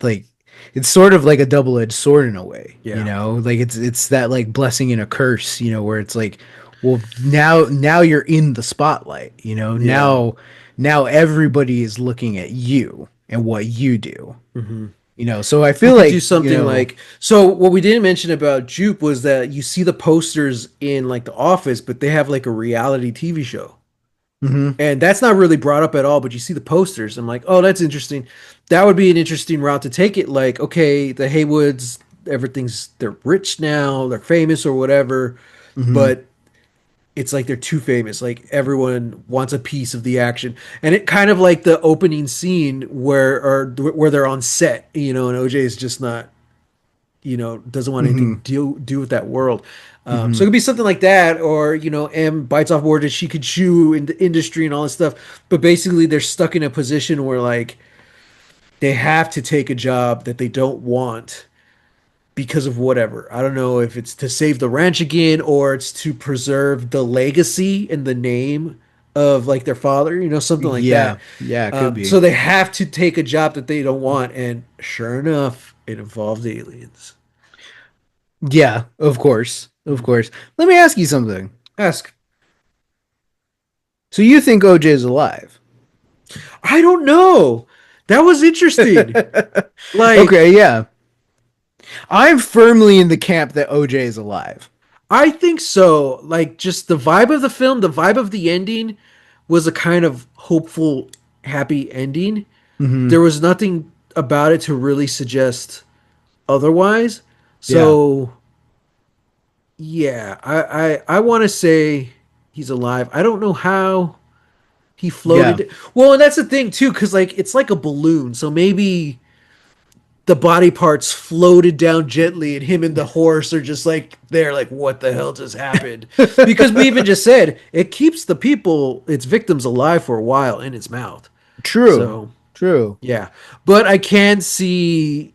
like it's sort of like a double-edged sword in a way, you Yeah. know? Like it's that like blessing and a curse, you know, where it's like, well, now you're in the spotlight, you know? Yeah. Now everybody is looking at you and what you do. Hmm. You know, so I You feel could do like, you something know, like, so what we didn't mention about Jupe was that you see the posters in like the office, but they have like a reality TV show. mhm, And that's not really brought up at all, but you see the posters. I'm like, oh, that's interesting. That would be an interesting route to take it. Like, okay, the Haywoods, they're rich now, they're famous or whatever, mhm, but it's like they're too famous. Like everyone wants a piece of the action, and it kind of like the opening scene where they're on set, and OJ is just not, doesn't want anything mhm, to do with that world. So it mhm. could be something like that, or M bites off more that she could chew in the industry and all this stuff. But basically, they're stuck in a position where like they have to take a job that they don't want because of whatever. I don't know if it's to save the ranch again or it's to preserve the legacy and the name of like their father, something like Yeah, that. yeah, it could So be. they have to take a job that they don't want, and sure enough, it involves aliens. Yeah, of course. Of course. Let me ask you something. Ask. So you think OJ is alive? I don't know. That was interesting. Like, Okay, yeah. I'm firmly in the camp that OJ is alive. I think so. Like, just the vibe of the film, the vibe of the ending was a kind of hopeful, happy ending. There Hmm. was nothing about it to really suggest otherwise. Yeah. So, yeah, I want to say he's alive. I don't know how he Yeah. floated. Well, and that's the thing too, because like it's like a balloon. So maybe the body parts floated down gently and him and the horse are just like they're like what the hell just happened, because we even just said it keeps the people its victims alive for a while in its mouth. True. So True. yeah, but I can see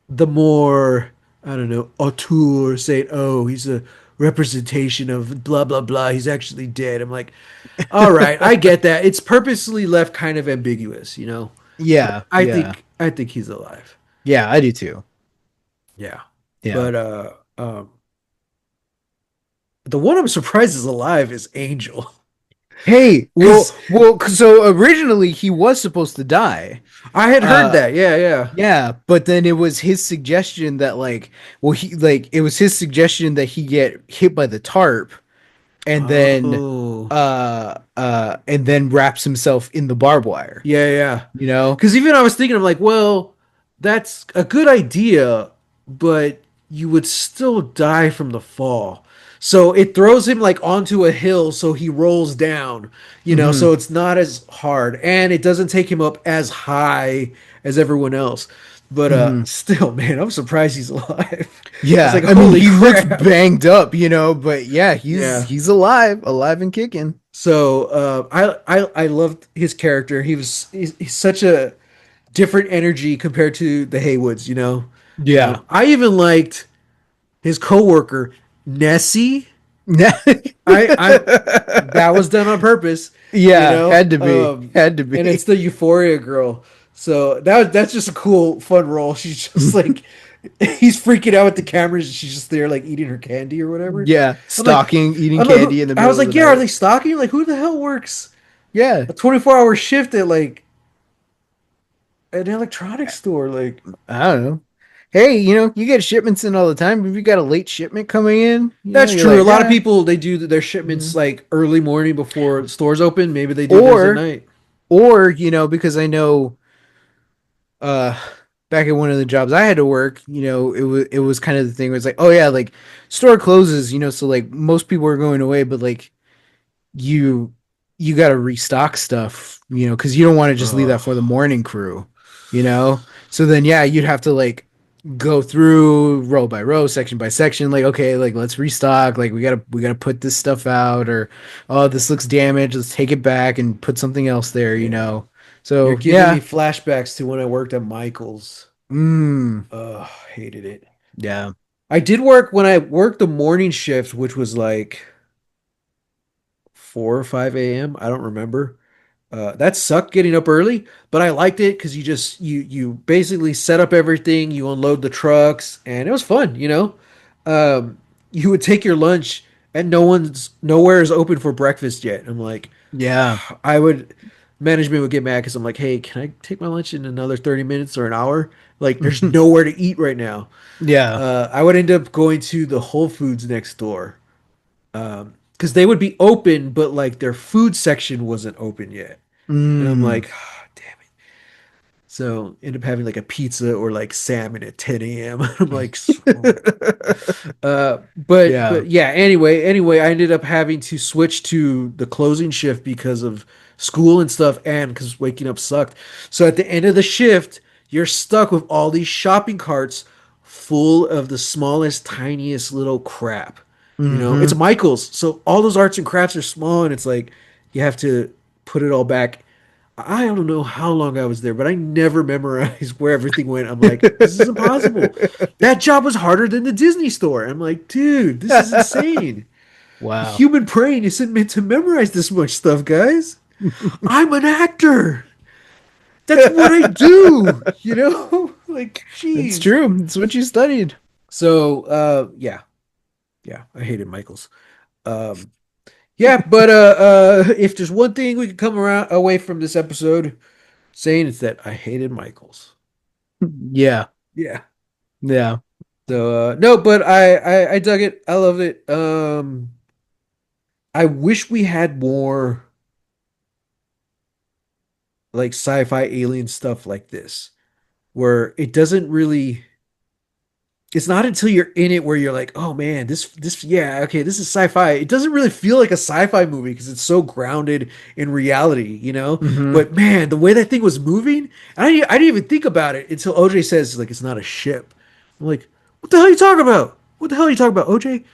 the more, I don't know, auteur saying, oh, he's a representation of blah blah blah, he's actually dead. I'm like, all right, I get that, it's purposely left kind of ambiguous. But Yeah. i Yeah. think i think he's alive. Yeah, I do too. Yeah. Yeah. But the one I'm surprised is alive is Angel. Hey, Because so originally he was supposed to die. I had heard Uh, that. Yeah, yeah. yeah, but then it was his suggestion that like, well, it was his suggestion that he get hit by the tarp and then Oh. and then wraps himself in the barbed wire, Yeah, yeah. you know? Because even I was thinking, I'm like, well, that's a good idea, but you would still die from the fall. So it throws him like onto a hill, so he rolls down, so Hmm. it's not as hard, and it doesn't take him up as high as everyone else. But Hmm. still, man, I'm surprised he's alive. I was Yeah, like, I mean holy he looks crap. banged up, but yeah, Yeah. he's alive, alive and kicking. So I loved his character. He's such a different energy compared to the Haywoods. Yeah. I even liked his coworker Nessie. I that was done on purpose, you Yeah, know. had to be. Had to And it's be. the Euphoria girl. So that's just a cool, fun role. She's just like he's freaking out with the cameras. And she's just there like eating her candy or whatever. Yeah, I'm like, stalking, eating I'm like, candy in the I was middle of the like, yeah, are night. they stalking? Like, who the hell works Yeah, a 24-hour shift at like an electronics store? Like, I don't know. Hey, you get shipments in all the time. If you got a late shipment coming in, that's you're true. A like, lot of yeah. people they do their shipments Mhm. like early morning before the stores open. Maybe they do theirs at Or, night. because I know, uh, back at one of the jobs I had to work, it was kind of the thing where it's like, oh yeah, like store closes, so like most people are going away, but like you you got to restock stuff, because you don't want to just leave that for the morning crew, you know. So then, yeah, you'd have to like go through row by row, section by section, like okay, like let's restock, like we gotta put this stuff out, or oh this looks damaged, let's take it back and put something else there, Yeah. You're So giving me yeah. flashbacks to when I worked at Michael's. Mm, Ugh, hated it. yeah. I did work when I worked the morning shift, which was like 4 or 5 a.m. I don't remember. That sucked getting up early, but I liked it because you basically set up everything, you unload the trucks, and it was fun. You would take your lunch, and nowhere is open for breakfast yet. I'm like, Yeah. I would management would get mad because I'm like, hey, can I take my lunch in another 30 minutes or an hour? Like, there's nowhere to eat right now. Yeah. I would end up going to the Whole Foods next door because they would be open, but like their food section wasn't open yet. And I'm Mm, like, oh, damn it. So end up having like a pizza or like salmon at 10 a.m. I'm like, oh. But yeah. but yeah. Anyway, I ended up having to switch to the closing shift because of school and stuff, and because waking up sucked. So at the end of the shift, you're stuck with all these shopping carts full of the smallest, tiniest little crap. It's Mm-hmm. Michael's, so all those arts and crafts are small, and it's like you have to put it all back. I don't know how long I was there, but I never memorized where everything went. I'm like, this is impossible. That job was harder than the Disney store. I'm like, dude, this is insane. The Wow. human brain isn't meant to memorize this much stuff, guys. I'm an actor. That's what I do, Like, It's jeez. true. It's what you studied. So, yeah, yeah, I hated Michaels. Um, yeah, but if there's one thing we can come around away from this episode saying, it's that I hated Michaels. Yeah. Yeah. Yeah. So no, but I dug it. I loved it. I wish we had more like sci-fi alien stuff like this, where it doesn't really. It's not until you're in it where you're like, oh man, yeah, okay, this is sci-fi. It doesn't really feel like a sci-fi movie because it's so grounded in reality. Mm-hmm. But man, the way that thing was moving, I didn't even think about it until OJ says like it's not a ship. I'm like, what the hell are you talking about? What the hell are you talking about, OJ? And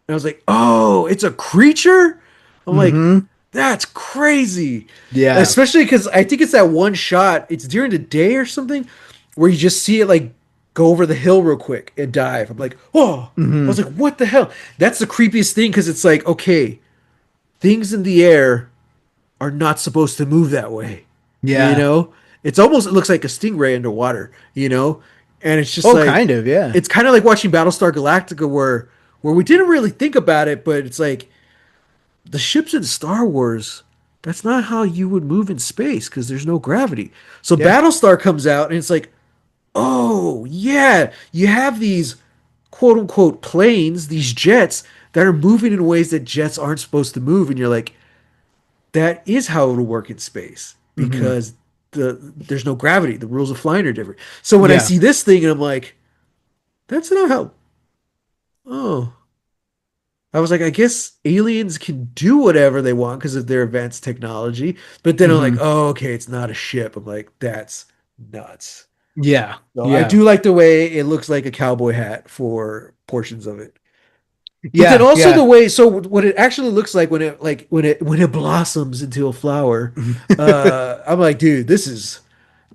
I was like, oh, it's a creature? I'm like, Mm-hmm. that's crazy. Yeah. Especially because I think it's that one shot, it's during the day or something, where you just see it like go over the hill real quick and dive. I'm like, oh, I Mm-hmm. was like, what the hell? That's the creepiest thing because it's like, okay, things in the air are not supposed to move that way. You Yeah. know? It looks like a stingray underwater. And it's just Oh, like kind of. Yeah. it's kind of like watching Battlestar Galactica where we didn't really think about it, but it's like the ships in Star Wars, that's not how you would move in space because there's no gravity. So Yeah. Battlestar comes out and it's like, oh yeah, you have these quote unquote planes, these jets that are moving in ways that jets aren't supposed to move, and you're like, that is how it'll work in space Mm-hmm. because there's no gravity. The rules of flying are different. So when I Yeah. see this thing and I'm like, that's not how. Oh, I was like, I guess aliens can do whatever they want because of their advanced technology. But then I'm like, Mm-hmm. oh, okay, it's not a ship. I'm like, that's nuts. Yeah. So I Yeah. do like the way it looks like a cowboy hat for portions of it. But then Yeah. also Yeah. the way, so what it actually looks like when it blossoms into a flower, I'm like, dude, this is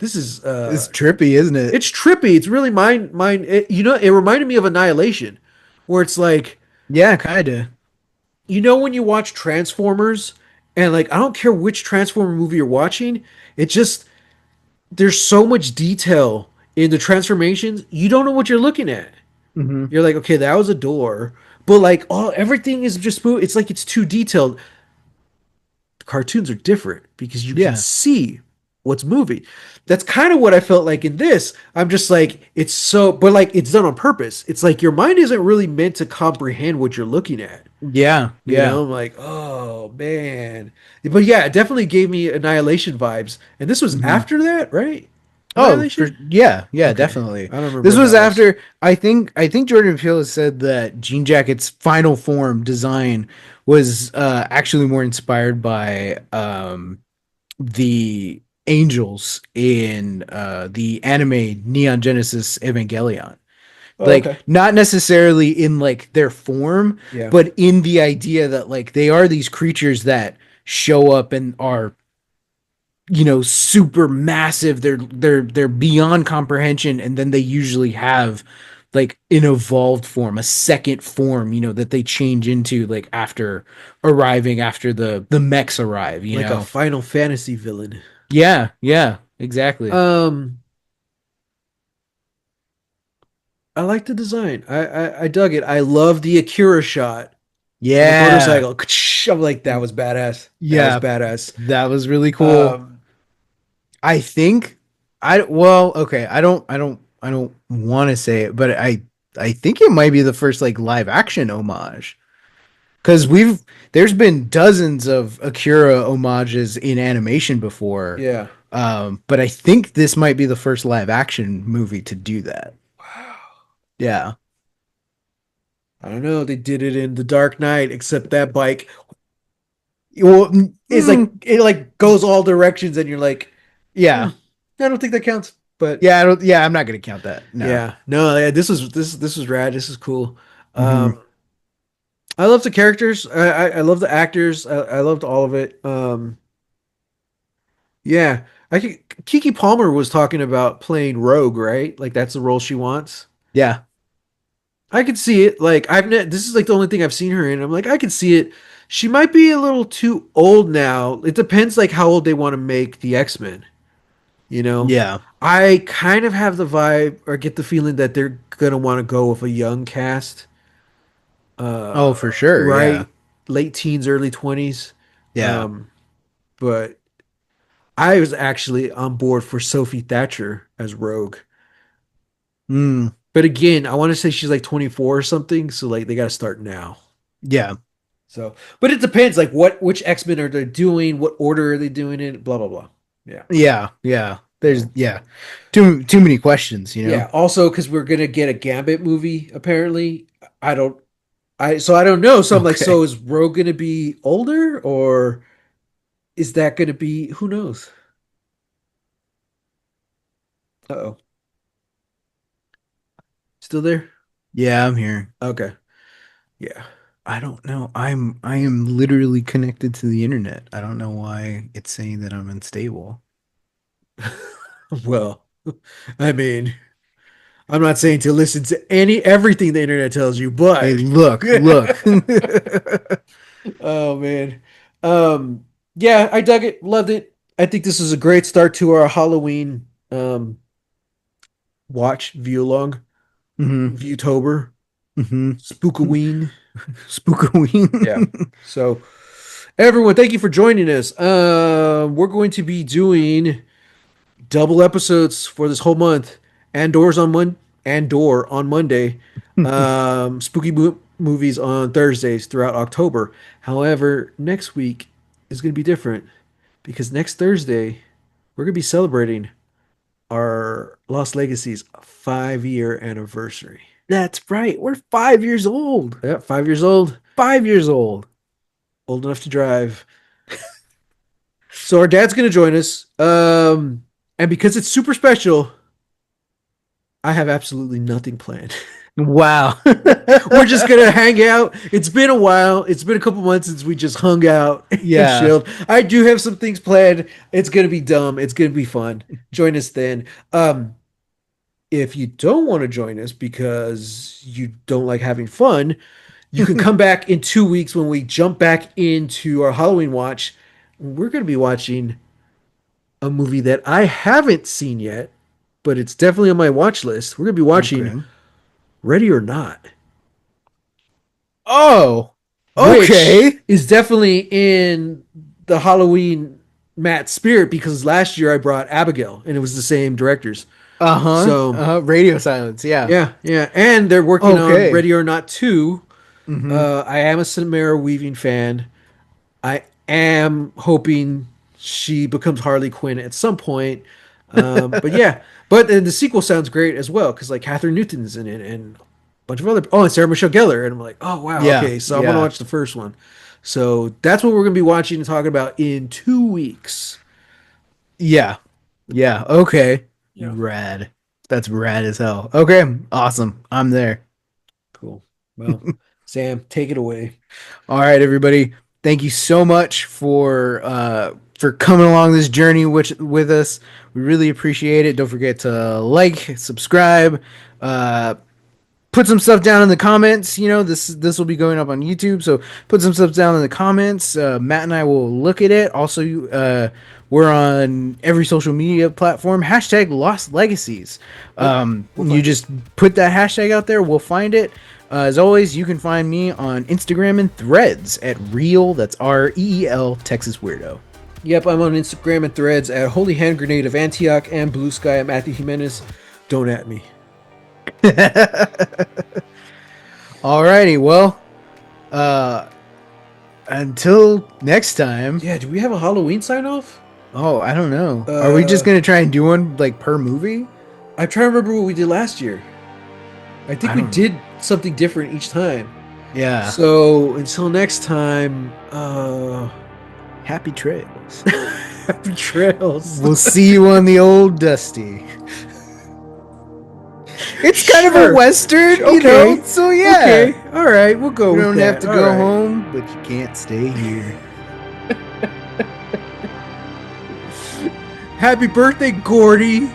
It's trippy, isn't it? it's trippy. It's really it reminded me of Annihilation, where it's like, Yeah, kind of. when you watch Transformers and like I don't care which Transformer movie you're watching, it just there's so much detail in the transformations, you don't know what you're looking at. Mm-hmm. You're like, okay, that was a door, but like everything is just it's like it's too detailed. Cartoons are different because you can Yeah. see what's moving. That's kind of what I felt like in this. I'm just like, it's so, but like it's done on purpose. It's like your mind isn't really meant to comprehend what you're looking at. Yeah. Yeah. I'm like, oh man. But yeah, it definitely gave me Annihilation vibes. And this was Mm-hmm. after that, right? Oh, for Annihilation? yeah, yeah, Okay. definitely. I don't remember This when was that was. after I think Jordan Peele has said that Jean Jacket's final form design was actually more inspired by the angels in the anime Neon Genesis Evangelion. Oh, Like okay. not necessarily in like their form, Yeah. but in the idea that like they are these creatures that show up and are super massive. They're beyond comprehension, and then they usually have like an evolved form, a second form, that they change into like after the mechs arrive, Like a Final Fantasy villain. Yeah, yeah, exactly. Um, I like the design. I dug it. I love the Akira shot on the Yeah. motorcycle. I'm like, that was badass. That was Yeah, badass. that was really cool. Um, I think I well, okay, I don't want to say it, but I think it might be the first like live action homage. Because there's been dozens of Akira homages in animation before. yeah. But I think this might be the first live action movie to do that. Yeah. I don't know. They did it in The Dark Knight, except that bike, Well, it's like it like goes all directions, and you're like, yeah. I don't think that counts. But Yeah, I don't yeah, I'm not gonna count that. No. yeah, no, yeah, this was rad. This is cool. Hmm. I love the characters. I love the actors. I loved all of it. Yeah, Kiki Palmer was talking about playing Rogue, right? Like that's the role she wants. Yeah. I could see it. Like this is like the only thing I've seen her in. I'm like, I could see it. She might be a little too old now. It depends like how old they want to make the X-Men, you know? Yeah. I kind of have the vibe or get the feeling that they're gonna want to go with a young cast. Oh, for sure. Yeah. Right? Late teens, early 20s. Yeah. Um, but I was actually on board for Sophie Thatcher as Rogue. Mm, But again, I want to say she's like 24 or something, so like they got to start now. yeah. So, but it depends, like which X Men are they doing, what order are they doing it, blah blah blah. Yeah, Yeah. Yeah. There's so yeah. Too many questions. yeah. Also, because we're gonna get a Gambit movie, apparently. I don't, I don't know. So I'm like, Okay. so is Rogue gonna be older, or is that gonna be? Who knows? Uh-oh, still there? Yeah, I'm here. Okay, yeah. I don't know. I am literally connected to the internet. I don't know why it's saying that I'm unstable. Well, I mean, I'm not saying to listen to everything the internet tells you, Hey, but look. oh man. Yeah, I dug it, loved it. I think this is a great start to our Halloween watch view along, Hmm. Viewtober, Hmm. Spookaween. Yeah. Spookaween. So everyone, thank you for joining us. We're going to be doing double episodes for this whole month. Andor on Monday. Movies on Thursdays throughout October. However, next week is going to be different because next Thursday we're going to be celebrating our Lost Legacies 5-year anniversary. That's right. We're 5 years old. Yeah, 5 years old, 5 years old. old enough to drive. So our dad's going to join us. And because it's super special, I have absolutely nothing planned. Wow. We're just gonna hang out. It's been a while. It's been a couple months since we just hung out and Yeah. chilled. I do have some things planned. It's gonna be dumb. It's gonna be fun. Join us then. If you don't want to join us because you don't like having fun, you can come back in 2 weeks when we jump back into our Halloween watch. We're gonna be watching a movie that I haven't seen yet, but it's definitely on my watch list. We're gonna be watching Okay. Ready or Not, Oh. which Okay. is definitely in the Halloween Matt spirit because last year I brought Abigail and it was the same directors. Uh-huh. So Uh-huh. Radio silence. Yeah. yeah, yeah, and they're working on Okay. Ready or Not 2. Mm-hmm. I am a Samara Weaving fan. I am hoping she becomes Harley Quinn at some point. But yeah, but then the sequel sounds great as well because like Catherine Newton's in it and a bunch of other. Oh, and Sarah Michelle Gellar, and I'm like, oh wow, Yeah. okay, so I'm gonna Yeah. watch the first one. So that's what we're gonna be watching and talking about in 2 weeks. Yeah. Yeah. Okay. Yeah, Rad. That's rad as hell. Okay. Awesome. I'm there. cool. Well, Sam, take it away. All right, everybody. Thank you so much for for coming along this journey with us. We really appreciate it. Don't forget to like, subscribe, put some stuff down in the comments. This will be going up on YouTube, so put some stuff down in the comments. Matt and I will look at it. Also, we're on every social media platform. # Lost Legacies. You just put that hashtag out there, we'll find it. As always, you can find me on Instagram and Threads at Reel. That's REEL Texas Weirdo. Yep, I'm on Instagram and Threads at Holy Hand Grenade of Antioch and Blue Sky at Matthew Jimenez. Don't at me. Alrighty, well, until next time. Yeah, do we have a Halloween sign off? Oh, I don't know. Are we just gonna try and do one like per movie? I'm trying to remember what we did last year. I think we did something different each time. Yeah. So until next time, happy trails. happy trails. We'll see you on the old Dusty. It's kind of a Western, you know. So yeah. Okay. All right, we'll go. You with don't that. have to go home, but you can't stay here. Happy birthday, Gordy.